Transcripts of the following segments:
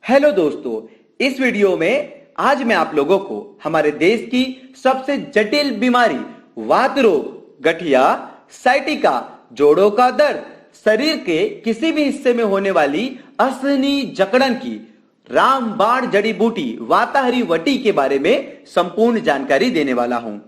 Hello दोस्तों, इस video में आज मैं आप लोगों को हमारे देश की सबसे जटिल बीमारी वात रोग, गठिया, साइटिका, जोड़ों का दर्द, शरीर के किसी भी हिस्से में होने वाली असहनीय जकड़न की रामबाण जड़ी बूटी वाताहरी वटी के बारे में संपूर्ण जानकारी देने वाला हूं।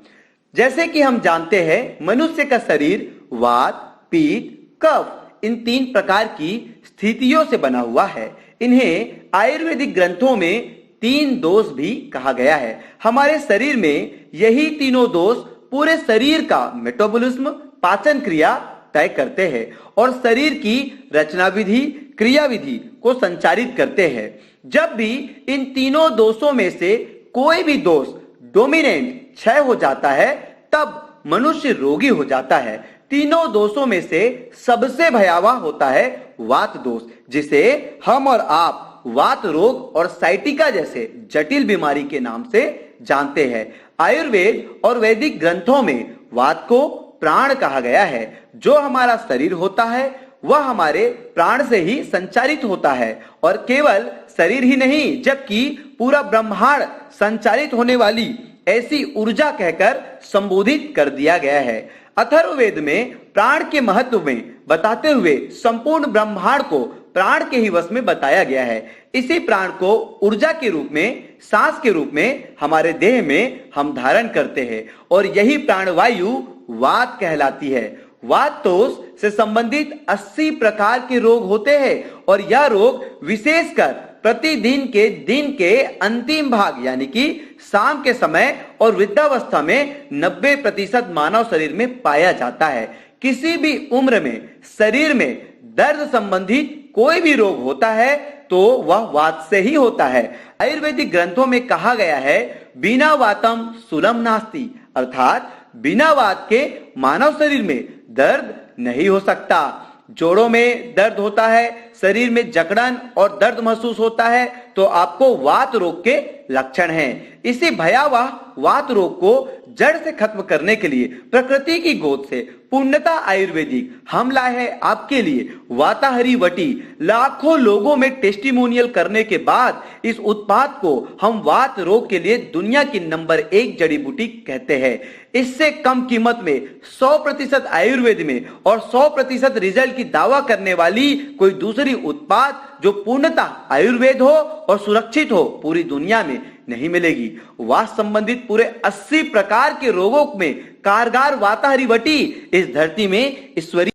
जैसे कि हम जानते हैं, मनुष्य का शरीर वात, पित्त, कफ इन 3 प्रकार की स्थितियों से बना हुआ है। इन्हें आयुर्वेदिक ग्रंथों में 3 दोष भी कहा गया है। हमारे शरीर में यही तीनों दोष पूरे शरीर का मेटाबॉलिज्म, पाचन क्रिया तय करते हैं और शरीर की रचना विधि, क्रिया विधि को संचालित करते हैं। जब भी इन तीनों दोषों में से कोई भी दोष डोमिनेंट क्षय हो जाता है, तब मनुष्य रोगी हो जाता है। तीनों दोषों में से सबसे भयावह होता है वात दोष, जिसे हम और आप वात रोग और साइटिका जैसे जटिल बीमारी के नाम से जानते हैं। आयुर्वेद और वैदिक ग्रंथों में वात को प्राण कहा गया है। जो हमारा शरीर होता है वह हमारे प्राण से ही संचालित होता है और केवल शरीर ही नहीं, जबकि पूरा ब्रह्मांड संचालित होने वाली ऐसी ऊर्जा कहकर संबोधित कर दिया गया है। अथर्ववेद में प्राण के महत्व में बताते हुए संपूर्ण ब्रह्मांड को प्राण के ही वश में बताया गया है। इसी प्राण को ऊर्जा के रूप में, सांस के रूप में हमारे देह में हम धारण करते हैं और यही प्राणवायु वात कहलाती है। वात दोष से संबंधित 80 प्रकार के रोग होते हैं और यह रोग विशेषकर प्रतिदिन के दिन के अंतिम भाग यानी कि शाम के समय और वृद्धावस्था में 90% मानव शरीर में पाया जाता है। किसी भी उम्र में शरीर में दर्द संबंधित कोई भी रोग होता है तो वह वात से ही होता है। आयुर्वेदिक ग्रंथों में कहा गया है, बिना वातम सुलम नास्ति, अर्थात बिना वात के मानव शरीर में दर्द नहीं हो सकता। जोड़ों में दर्द होता है, शरीर में जकड़न और दर्द महसूस होता है तो आपको वात रोग के लक्षण हैं। इसी भयावह वात रोग को जड़ से खत्म करने के लिए प्रकृति की गोद से पूर्णतः आयुर्वेदिक हम लाए हैं आपके लिए वाताहरी वटी। लाखों लोगों में टेस्टिमोनियल करने के बाद इस उत्पाद को हम वात रोग के लिए दुनिया की नंबर 1 जड़ी बूटी कहते हैं। इससे कम कीमत में 100% आयुर्वेद में और 100% रिजल्ट की दावा करने वाली कोई दूसरी उत्पाद जो पूर्णतः आयुर्वेद हो और सुरक्षित हो पूरी दुनिया में नहीं मिलेगी। वात संबंधित पूरे 80 प्रकार के रोगों में कारगर वाताहरी वटी इस धरती में ईश्वरीय